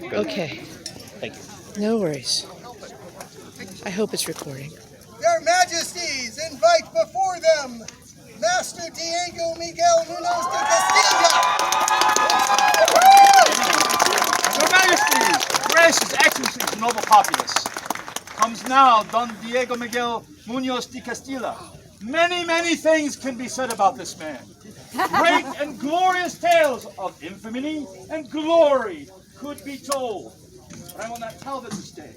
Okay. Thank you. No worries. I hope it's recording. Their Majesties invite before them Master Diego Miguel Munoz de Castilla. Your Majesty, gracious excellencies, noble populace, comes now Don Diego Miguel Munoz de Castilla. Many, many things can be said about this man. Great and glorious tales of infamy and glory could be told. But I will not tell them this day.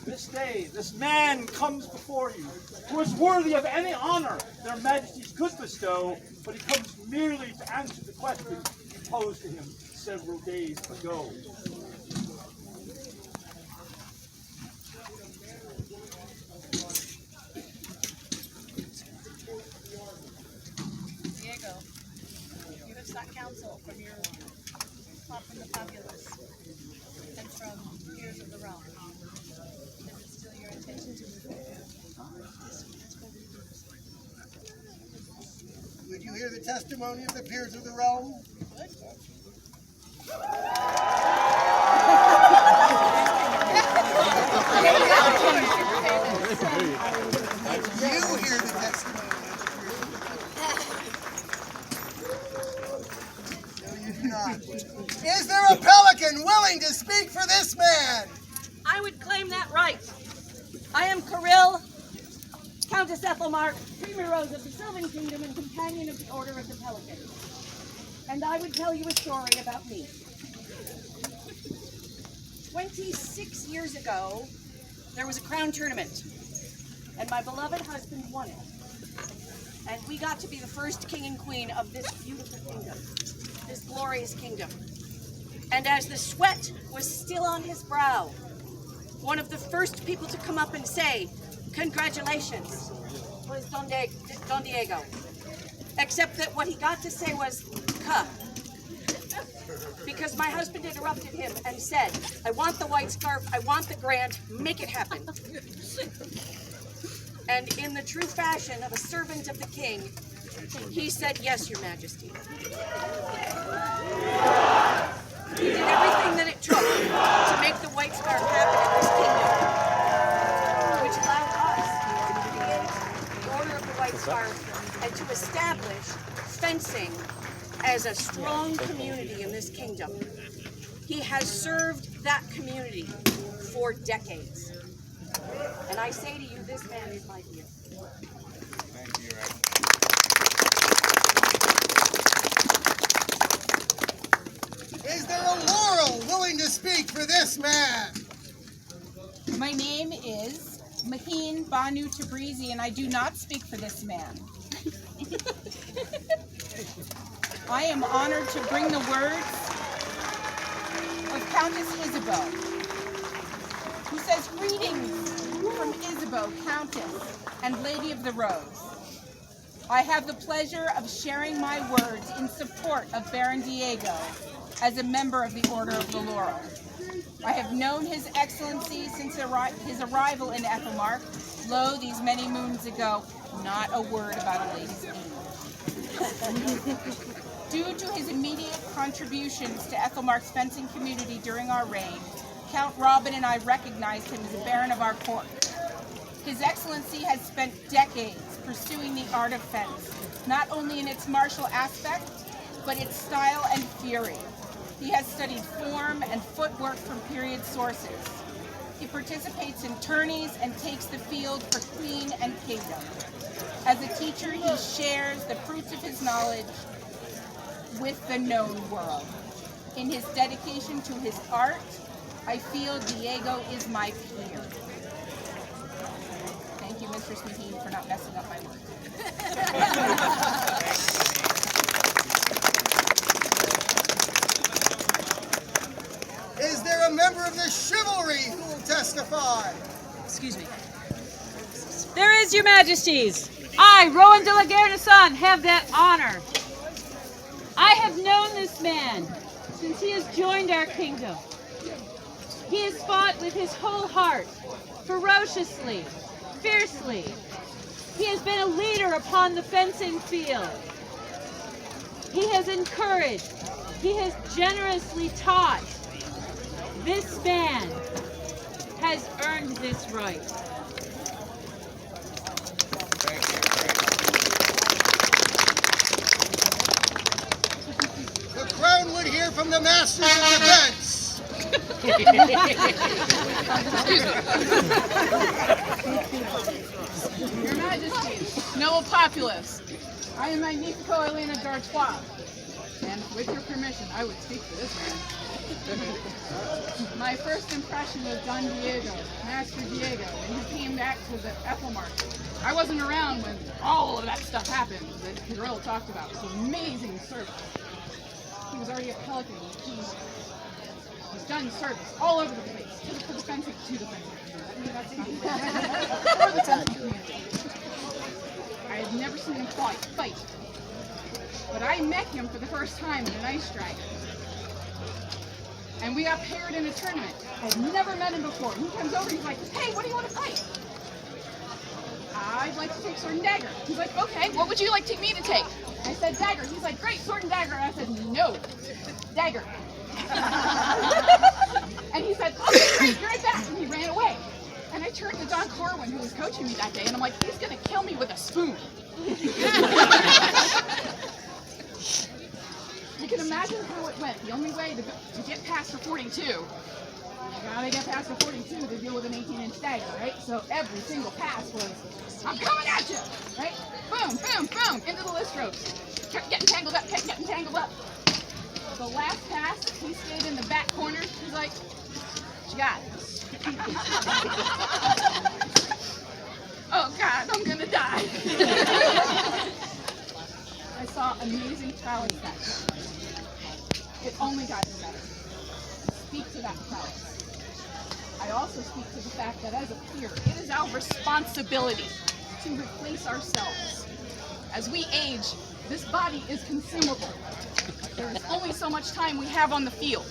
This day, this man comes before you, who is worthy of any honor their majesties could bestow, but he comes merely to answer the questions you posed to him several days ago. Diego, you have sought counsel from the populace and from peers of the realm. Is it still your intention to move forward? Would you hear the testimony of the peers of the realm? You hear the testimony. No, you do not. Is there a pelican willing to speak for this man? I would claim that right. I am Kirill, Countess Ethelmark, Premier Rose of the Sylvan Kingdom and companion of the Order of the Pelican. And I would tell you a story about me. 26 years ago, there was a crown tournament, and my beloved husband won it. And we got to be the first king and queen of this beautiful kingdom, this glorious kingdom. And as the sweat was still on his brow, one of the first people to come up and say, "Congratulations," was Don Diego. Except that what he got to say was, "Cuh." Because my husband interrupted him and said, "I want the white scarf, I want the grant, make it happen." And in the true fashion of a servant of the king, he said, "Yes, your majesty." He did everything that it took to make the white scarf happen in this kingdom, which allowed us to create the Order of the White Scarf and to establish fencing as a strong community in this kingdom. He has served that community for decades. And I say to you, this man is my hero. Thank you, Is there a Laurel willing to speak for this man? My name is Maheen Banu Tabrizi, and I do not speak for this man. I am honored to bring the words of Countess Isabeau, who says, "Greetings from Isabeau, Countess and Lady of the Rose. I have the pleasure of sharing my words in support of Baron Diego as a member of the Order of the Laurel. I have known His Excellency since his arrival in Ethelmark, lo, these many moons ago, not a word about a lady's name. Due to his immediate contributions to Ethelmark's fencing community during our reign, Count Robin and I recognized him as a baron of our court. His Excellency has spent decades pursuing the art of fence, not only in its martial aspect, but its style and fury. He has studied form and footwork from period sources. He participates in tourneys and takes the field for queen and kingdom. As a teacher, he shares the fruits of his knowledge with the known world. In his dedication to his art, I feel Diego is my peer." Thank you, Mistress Maheen, for not messing up my work. Is there a member of the chivalry who will testify? Excuse me. There is, your majesties. I, Rowan de la Guerneson, have that honor. I have known this man since he has joined our kingdom. He has fought with his whole heart, ferociously, fiercely. He has been a leader upon the fencing field. He has encouraged. He has generously taught. This man has earned this right. The crown would hear from the masters of defense. Your Majesty, noble populace, I am Magnifico Elena d'Artois, and with your permission, I would speak for this man. My first impression was Don Diego, Master Diego, when he came back to the Ethelmark. I wasn't around when all of that stuff happened that Kirill talked about. It was amazing service. He was already at Pelican. He was done service all over the place to the fencing community. I had never seen him fight, but I met him for the first time in an ice strike. And we got paired in a tournament. I had never met him before. He comes over, he's like, hey, what do you want to fight? I'd like to take sword and dagger. He's like, okay, what would you like me to take? I said dagger. He's like, great, sword and dagger. And I said, no, dagger. And he said, okay, great, be right back. And he ran away. And I turned to Don Corwin, who was coaching me that day, and I'm like, he's going to kill me with a spoon. You can imagine how it went. The only way to get past the 42, you gotta get past the 42 to deal with an 18-inch dagger, right? So every single pass was, I'm coming at you, right? Boom, boom, boom, into the list ropes. Kept getting tangled up, kept getting tangled up. The last pass, he stayed in the back corner. He's like, what you got? Oh God, I'm gonna die. I saw amazing prowess that day. It only got better. Speak to that prowess. I also speak to the fact that as a peer, it is our responsibility to replace ourselves. As we age, this body is consumable. There is only so much time we have on the field.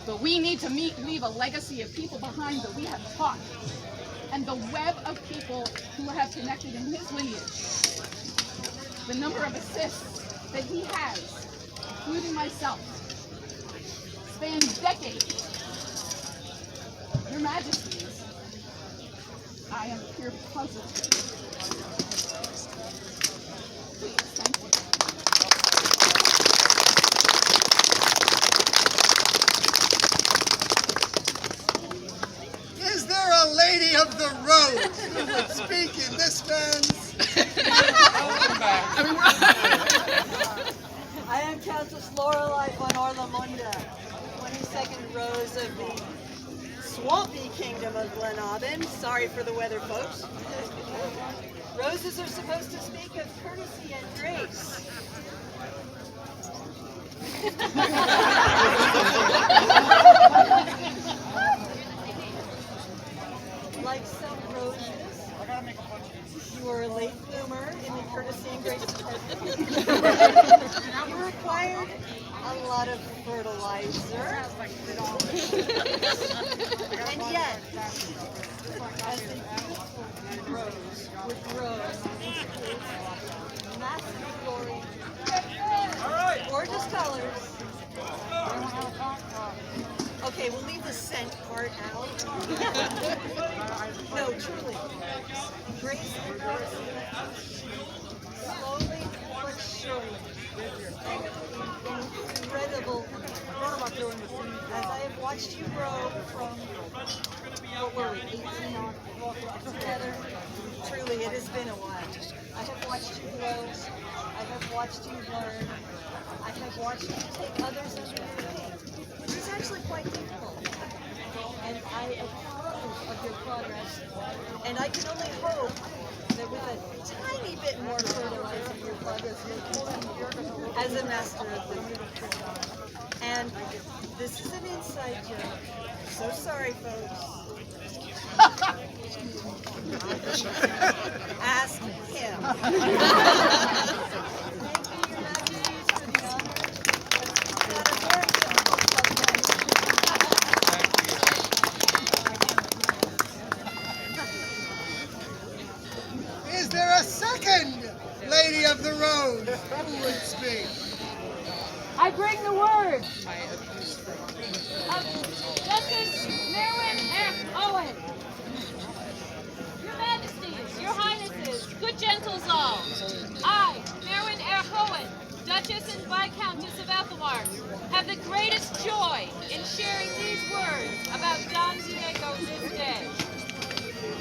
But we need to leave a legacy of people behind that we have taught. And the web of people who have connected in his lineage. The number of assists that he has, including myself, spans decades. Your Majesties, I am pure puzzled. Please, thank you. Is there a lady of the road who would speak in this man's? I am Countess Lorelei von Orlamunda, 22nd Rose of the swampy kingdom of Glenaubin. Sorry for the weather, folks. Roses are supposed to speak of courtesy and grace. Like some roses, you are a late bloomer in the courtesy and grace department. You required a lot of fertilizer. And yet, as a beautiful rose would grow into its massive glory, gorgeous colors. Okay, we'll leave the scent part out. No, truly. Grace and mercy, slowly but surely, incredible. As I have watched you grow from, what were we, 18 together, truly it has been a while. I have watched you grow, I have watched you learn, I have watched you take others under your wing, which is actually quite difficult. And I approve of your progress, and I can only hope that with a tiny bit more fertilizer, your progress will continue as a master of the beautiful. And this is an inside joke. So sorry, folks. Ask him. Thank you, Your Majesties, for the honor. Is there a second lady of the road who would speak? I bring the word of Duchess about Don Diego this day.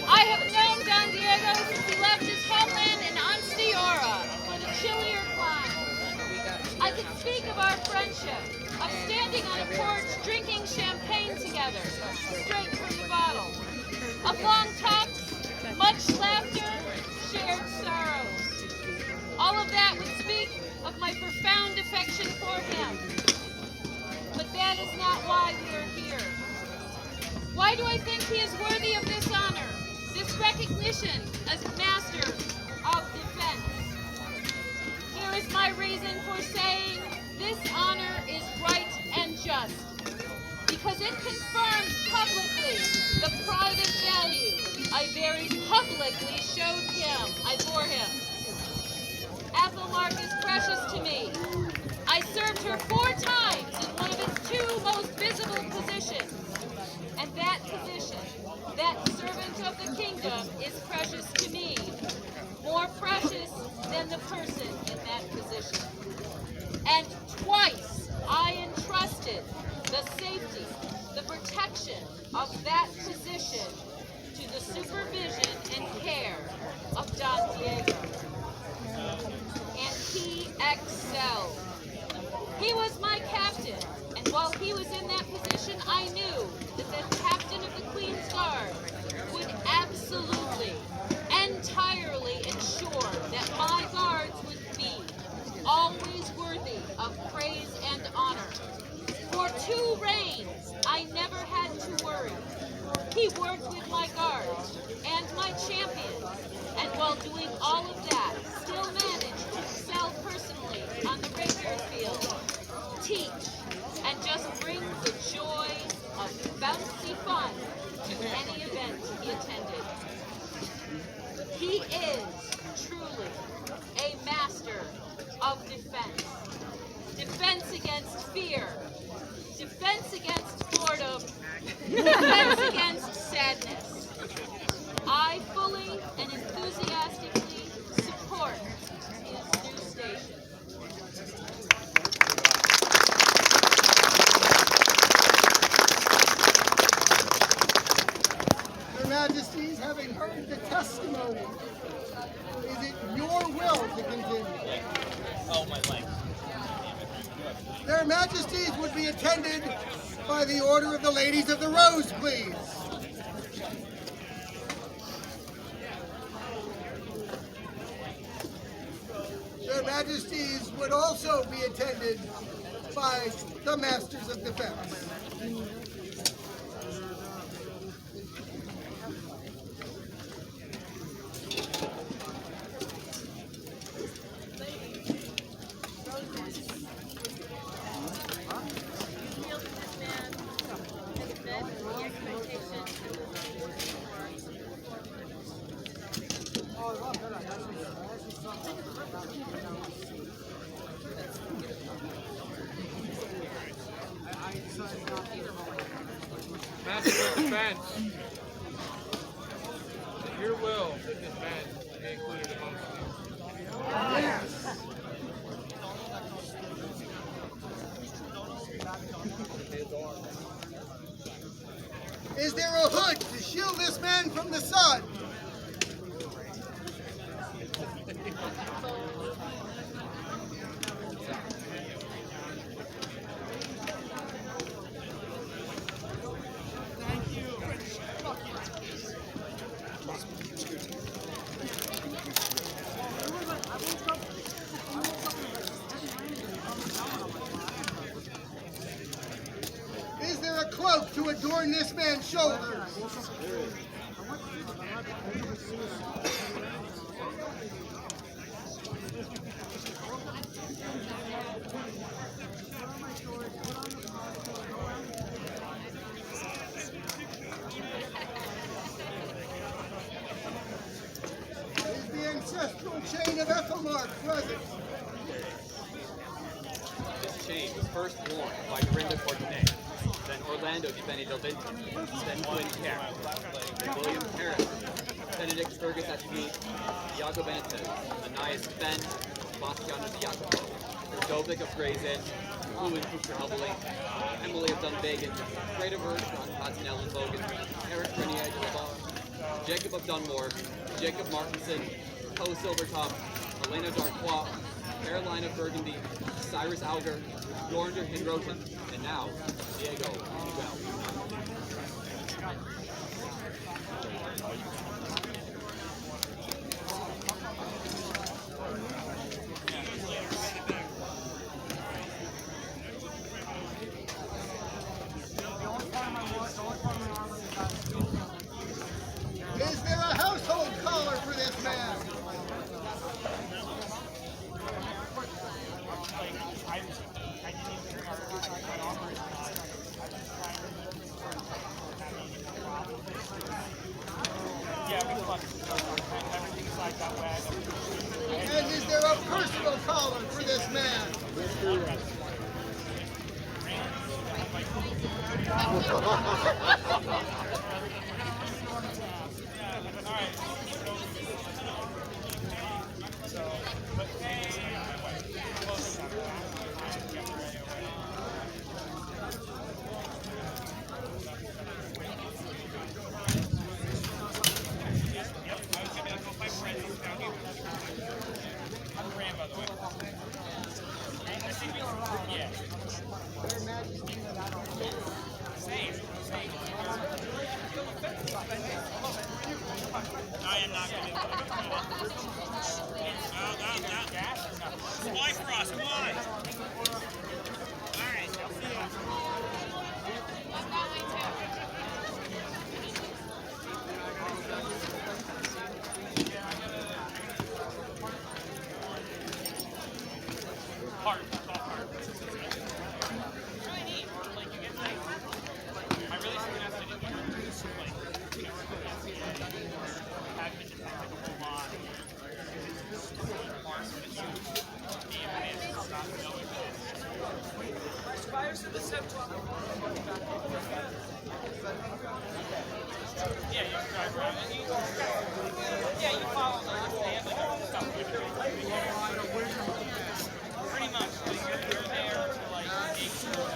I have known Don Diego since he left his homeland in Anstiora for the chillier climate. I can speak of our friendship, of standing on a porch drinking champagne together, straight from the bottle, of long talks, much laughter, shared sorrows. All of that would speak of my profound affection for him. But that is not why we are here. Why do I think he is worthy of this honor, this recognition as Master of Defense? Here is my reason for saying this honor is right and just, because it confirms publicly the pride and value I very publicly showed him, I bore him. Ethelmark is precious to me. I served her 4 times in one of its 2 most visible positions. And that position, that servant of the kingdom, is precious to me. More precious than the person in that position. And twice I entrusted the safety, the protection of that position to the supervision and care of Don Diego. And he excelled. He was my captain, and while he was in that position, I knew that the captain of the Queen's Guard would absolutely, entirely ensure that my guards would be always worthy of praise and honor. For 2 reigns, I never had to worry. He worked with my guards and my champions, and while doing all of that, still managed to excel personally on the rapier field, teach, and just bring the joy of bouncy fun to any event he attended. He is truly a master of defense. Defense against fear, defense against boredom, defense against sadness. I fully and enthusiastically support his new station. Your Majesties, having heard the testimony, is it your will to continue? Oh, my leg. Their Majesties would be attended by the Order of the Ladies of the Rose, please. Their Majesties would also be attended by the Masters of Defense. Master of Defense, your will that this man be included amongst you. Yes. Is there a hood to shield this man from the sun? Is there a cloak to adorn this man's shoulders? Is the ancestral chain of Ethelmark present? This chain was first worn by Dorinda Courtenay, then Orlando di Benedelvinti, then Gwyn Carr, then William Harris, Benedict Fergus Atvi, Iago Benitez, Anais Ben, Bastiano di Jacopo, Ludovic of Gray's Inn, Lou and Trooper Helbley, Emily of Dunvegan, Greta Verge, Ron Cottonelle and Logan, Eric Grenier de la Barre, Jacob of Dunmore, Jacob Martinson, Poe Silvertop, Elena Darquois, Caroline of Burgundy, Cyrus Auger, Dornder Hindroten, and now Diego Miguel. Is there a household collar for this man? And is there a personal collar for this man? Why for us? Why? All right, I'll see you. Hard. It's all hard. It's really neat. Like, you get like, I really see what I have to do here. Like, you know, work with SBA, have to defend like a whole lot. Yeah, you drive around and you follow them. They have like stuff with you. Pretty much, like you're there to like make sure.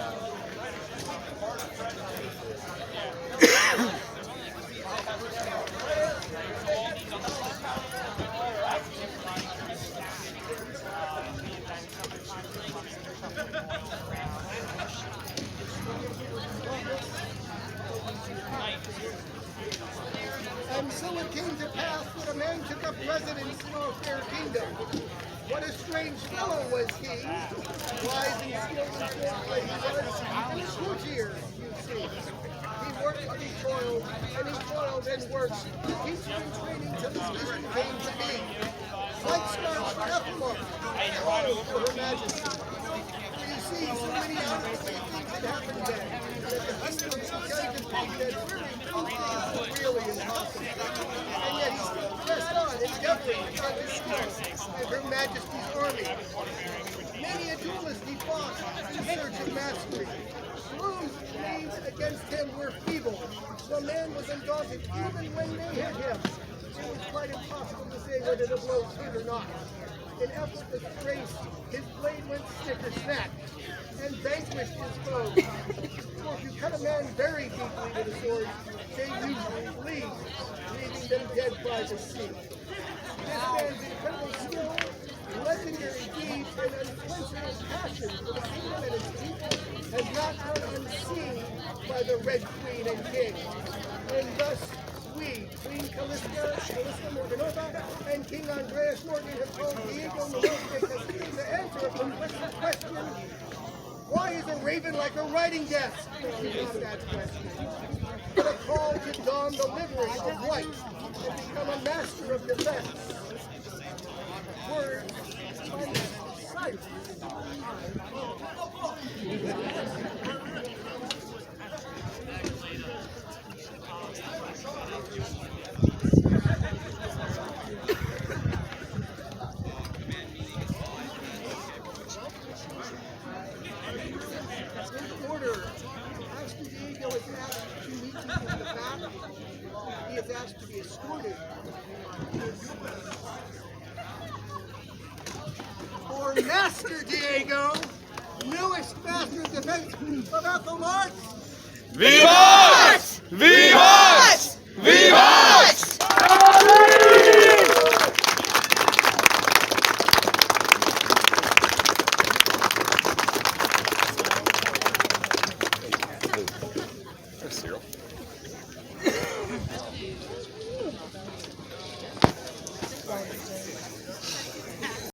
And so it came to pass that a man took up residence in our fair kingdom. What a strange fellow was he, wise and skilled in foreplay he was, and a courtier, you see. He worked and he toiled and worked, teaching and training till his vision came to be. Like stars for Ethelmar, all for her majesty. For you see, so many out-of-the-way things had happened then, that the husband of so delicate that really impossible. And yet he still pressed on, endeavoring to get his skill and her majesty's army. Many a duelist he fought in search of mastery. Blows made against him were feeble. The man was undaunted even when they hit him. It was quite impossible to say whether the blows hit or not. In effortless grace, his blade went snicker snack and vanquished his foes. For if you cut a man very deeply with a sword, they usually bleed, leaving them dead by the sea. This man's incredible skill, legendary deeds, and unquenchable passion for the kingdom and its people has not gone unseen by the Red Queen and King. And thus, we, Queen Callista Morganova, and King Andreas Morgan have called Diego Miguel de Castilla to answer a perplexing question. Why is a raven like a writing desk? No, not that question. But a call to don the livery of white and become a master of defense. Words by Master Cyrus. Master Diego is asked to meet people in the back. He is asked to be escorted. For Master Diego, newest master of defense of Ethel Marks. Vivat! Vivat! Vivat!